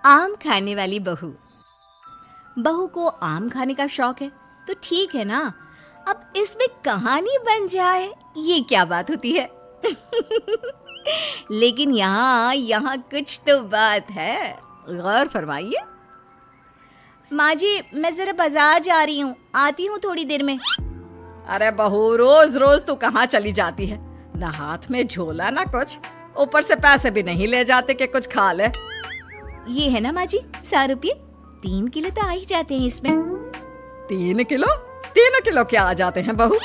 आम खाने वाली बहू। बहू को आम खाने का शौक है तो ठीक है ना, अब इसमें कहानी बन जाए ये क्या बात होती है। लेकिन यहाँ कुछ तो बात है, गौर फरमाइए। माँ जी, मैं जरा बाजार जा रही हूँ, आती हूँ थोड़ी देर में। अरे बहू, रोज रोज तू कहाँ चली जाती है? ना हाथ में झोला ना कुछ, ऊपर से पैसे भी नहीं ले जाते कि कुछ खा ले। ये है ना माँ जी 100 रुपये, 3 किलो तो आ ही जाते हैं इसमें। 3 किलो? 3 किलो क्या आ जाते हैं बहू?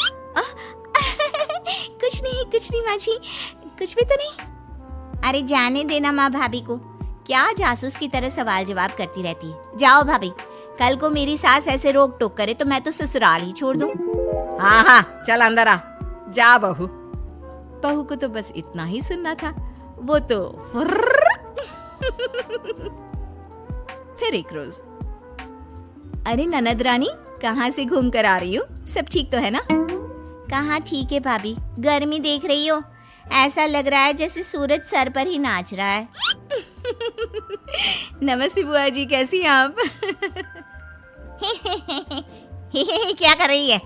कुछ नहीं माँ जी, कुछ भी तो नहीं। अरे जाने देना माँ भाभी को, क्या जासूस की तरह सवाल जवाब करती रहती है। जाओ भाभी, कल को मेरी सास ऐसे रोक टोक करे तो मैं तो ससुराल ही छोड़ दूं। हाँ, चल अंदर आ, जा बहू। बहू को तो बस इतना ही सुनना था, वो तो फिर एक रोज, अरे ननद रानी, कहाँ से घूम कर आ रही हो? सब ठीक तो है ना? कहाँ ठीक है भाभी, गर्मी देख रही हो, ऐसा लग रहा है जैसे सूरज सर पर ही नाच रहा है। नमस्ते बुआ जी, कैसी हैं आप? क्या कर रही है?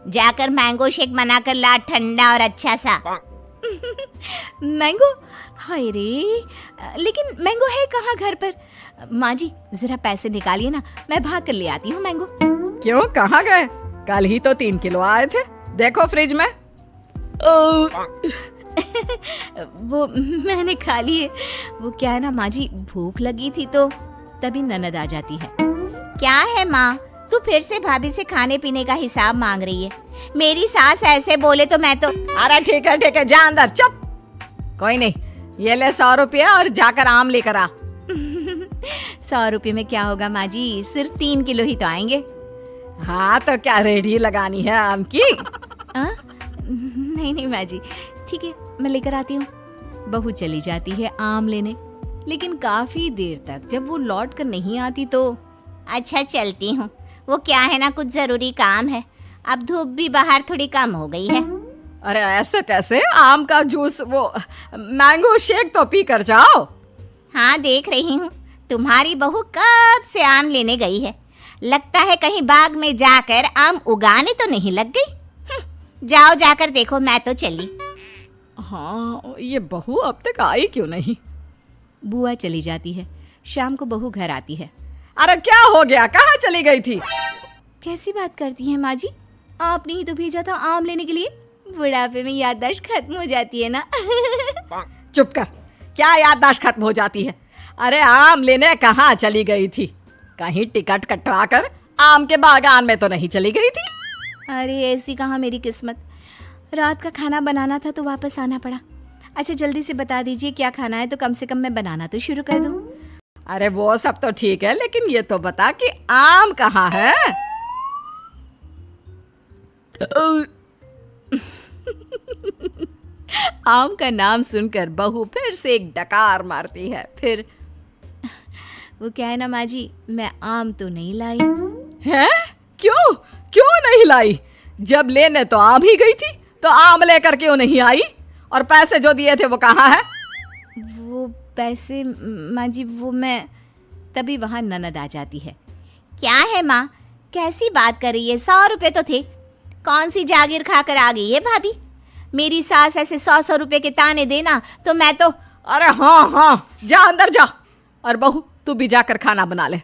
जाकर मैंगो शेक बनाकर ला, ठंडा और अच्छा सा। मैंगो? हाय रे, लेकिन मैंगो है कहाँ घर पर? माँ जी जरा पैसे निकालिए ना, मैं भाग कर ले आती हूँ मैंगो। क्यों, कहाँ गए? कल ही तो 3 किलो आए थे, देखो फ्रिज में। वो मैंने खा लिए। वो क्या है ना माँ जी, भूख लगी थी तो तभी ननद आ जाती है। क्या है माँ, तू फिर से भाभी से खाने पीने का हिसाब मांग रही है? मेरी सास ऐसे बोले तो मैं तो। अरे ठीक है, जा अंदर, चुप। कोई नहीं, ये ले 100 रुपया और जाकर आम लेकर आ। 100 रुपये में क्या होगा माँ जी, सिर्फ 3 किलो ही तो आएंगे। हाँ तो क्या रेडी लगानी है आम की? नहीं माँ जी, ठीक है, मैं लेकर आती हूँ। बहू चली जाती है आम लेने, लेकिन काफी देर तक जब वो लौट कर नहीं आती तो अच्छा चलती हूँ, वो क्या है ना, कुछ जरूरी काम है। अब धूप भी बाहर थोड़ी कम हो गई है। अरे ऐसे कैसे? आम का जूस, वो मैंगो शेक तो पी कर जाओ। हाँ देख रही हूँ, तुम्हारी बहू कब से आम लेने गई है, लगता है कहीं बाग में जाकर आम उगाने तो नहीं लग गई। जाओ जाकर देखो, मैं तो चली। हाँ, ये बहू अब तक आई क्यों नहीं? बुआ चली जाती है, शाम को बहू घर आती है। अरे क्या हो गया, कहाँ चली गई थी? कैसी बात करती हैं माँ जी, आपने ही तो भेजा था आम लेने के लिए। बुढ़ापे में याददाश्त खत्म हो जाती है ना। चुप कर, क्या याददाश्त खत्म हो जाती है? अरे आम लेने कहाँ चली गई थी? कहीं टिकट कटवा कर आम के बागान में तो नहीं चली गई थी? अरे ऐसी कहाँ मेरी किस्मत, रात का खाना बनाना था तो वापस आना पड़ा। अच्छा जल्दी से बता दीजिए क्या खाना है, तो कम से कम मैं बनाना तो शुरू कर दूं। अरे वो सब तो ठीक है, लेकिन ये तो बता कि आम कहाँ है? आम का नाम सुनकर बहू फिर से एक डकार मारती है। फिर वो क्या है ना माँ जी, मैं आम तो नहीं लाई। हैं? क्यों नहीं लाई? जब लेने तो आम ही गई थी, तो आम लेकर क्यों नहीं आई? और पैसे जो दिए थे वो कहाँ है? वो पैसे माँ जी, वो मैं, तभी वहाँ ननद आ जाती है। क्या है माँ, कैसी बात कर रही है? 100 रुपये तो थे, कौन सी जागीर खाकर आ गई है भाभी? मेरी सास ऐसे 100 रुपये के ताने देना तो मैं तो। अरे हाँ, जा अंदर जा, और बहू तू भी जाकर खाना बना ले।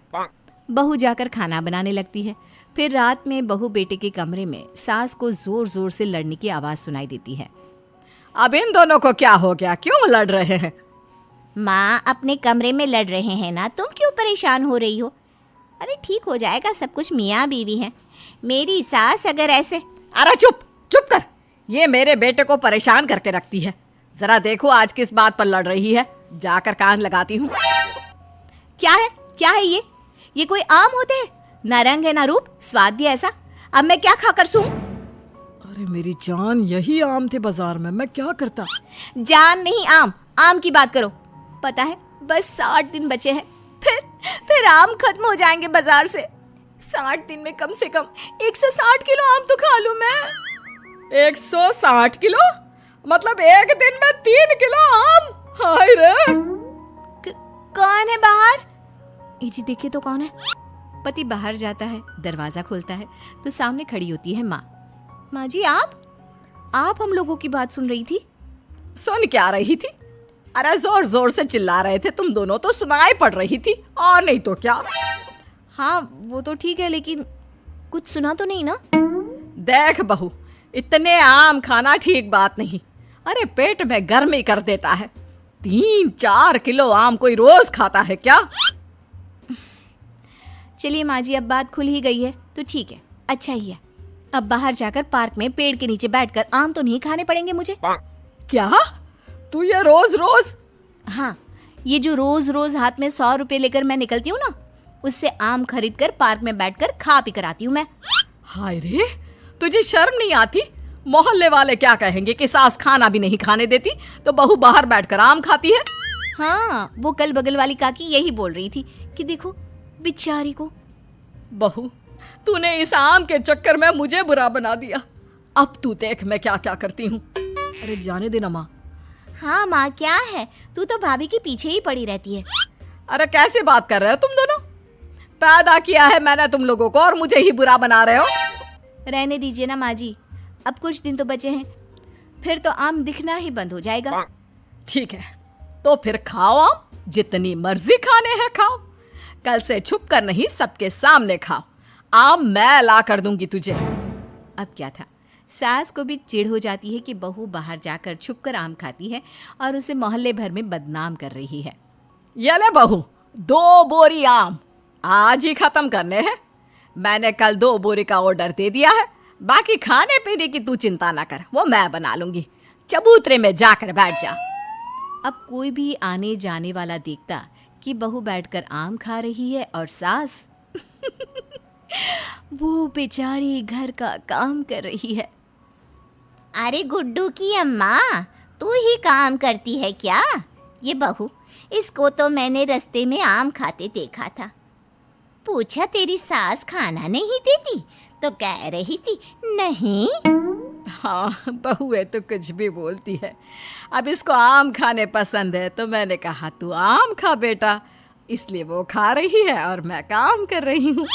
बहू जाकर खाना बनाने लगती है। फिर रात में बहू बेटे के कमरे में सास को जोर जोर से लड़ने की आवाज सुनाई देती है। अब इन दोनों को क्या हो गया, क्यों लड़ रहे हैं? माँ अपने कमरे में लड़ रहे हैं ना, तुम क्यों परेशान हो रही हो? अरे ठीक हो जाएगा सब कुछ, मियाँ बीवी हैं। मेरी सास अगर ऐसे। अरे चुप कर, ये मेरे बेटे को परेशान करके रखती है। जरा देखो आज किस बात पर लड़ रही है, जाकर कान लगाती हूँ। क्या है ये कोई आम होते हैं? ना रंग है ना रूप, स्वाद भी ऐसा। अब मैं क्या खाकर सूं? अरे मेरी जान, यही आम थे बाजार में, मैं क्या करता? जान नहीं, आम की बात करो। पता है बस 60 दिन बचे हैं, फिर आम खत्म हो जाएंगे बाजार से। 60 दिन में कम से कम 160 किलो आम तो खा लूं मैं। 160 किलो? मतलब एक दिन में 3 किलो आम? हाय रे। कौन है बाहर? जी देखिए तो कौन है। पति बाहर जाता है, दरवाजा खोलता है तो सामने खड़ी होती है माँ। माँ जी आप हम लोगों की बात सुन रही थी? सुन क्या रही थी? अरे जोर जोर से चिल्ला रहे थे तुम दोनों, तो सुनाई पड़ रही थी, और नहीं तो क्या। हाँ वो तो ठीक है, लेकिन कुछ सुना तो नहीं ना? देख बहू, इतने आम खाना ठीक बात नहीं। अरे पेट में गर्मी कर देता है। 3-4 किलो आम कोई रोज खाता है क्या? चलिए माँ जी, अब बात खुल ही गई है तो ठीक है, अच्छा ही है। अब बाहर जाकर पार्क में पेड़ के नीचे बैठकर आम तो नहीं खाने पड़ेंगे मुझे। क्या तू ये रोज रोज? हाँ, ये जो रोज रोज हाथ में 100 रुपए लेकर मैं निकलती हूँ ना, उससे आम खरीद कर पार्क में बैठकर खा पी कर आती हूँ मैं। हाय रे, तुझे शर्म नहीं आती? मोहल्ले वाले क्या कहेंगे कि सास खाना भी नहीं खाने देती तो बहू बाहर बैठकर आम खाती है। हाँ, वो कल बगल वाली काकी यही बोल रही थी कि देखो बेचारी को। बहू, तूने इस आम के चक्कर में मुझे बुरा बना दिया। अब तू देख मैं क्या क्या करती हूँ। अरे जाने देना माँ। हाँ माँ, क्या है, तू तो भाभी के पीछे ही पड़ी रहती है। अरे कैसे बात कर रहे हो तुम दोनों? पैदा किया है मैंने तुम लोगों को और मुझे ही बुरा बना रहे हो। रहने दीजिए ना माँ जी, अब कुछ दिन तो बचे हैं, फिर तो आम दिखना ही बंद हो जाएगा। ठीक है, तो फिर खाओ आम, जितनी मर्जी खाने हैं खाओ। कल से छुप कर नहीं, सबके सामने खाओ। आम मैं ला कर दूंगी तुझे। अब क्या था, सास को भी चिढ़ हो जाती है कि बहू बाहर जाकर छुपकर आम खाती है और उसे मोहल्ले भर में बदनाम कर रही है। ये ले बहू, 2 बोरी आम आज ही खत्म करने हैं। मैंने कल 2 बोरी का ऑर्डर दे दिया है। बाकी खाने पीने की तू चिंता ना कर, वो मैं बना लूंगी। चबूतरे में जाकर बैठ जा। अब कोई भी आने जाने वाला देखता कि बहू बैठकर आम खा रही है और सास वो बेचारी घर का काम कर रही है। अरे गुड्डू की अम्मा, तू ही काम करती है क्या? ये बहू, इसको तो मैंने रास्ते में आम खाते देखा था। पूछा तेरी सास खाना नहीं देती तो कह रही थी नहीं। हाँ, बहू है तो कुछ भी बोलती है। अब इसको आम खाने पसंद है तो मैंने कहा तू आम खा बेटा, इसलिए वो खा रही है और मैं काम कर रही हूँ।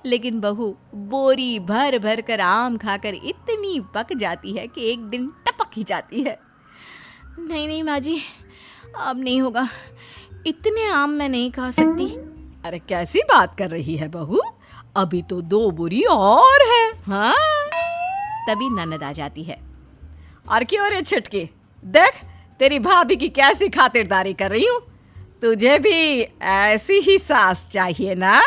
लेकिन बहू बोरी भर भर कर आम खाकर इतनी पक जाती है कि एक दिन टपक ही जाती है। नहीं नहीं माँ जी, अब नहीं होगा, इतने आम मैं नहीं खा सकती। अरे कैसी बात कर रही है बहू, अभी तो 2 बोरी और है। हाँ, तभी ननद आ जाती है। और क्यों रे छटके, देख तेरी भाभी की कैसी खातिरदारी कर रही हूँ। तुझे भी ऐसी ही सास चाहिए ना?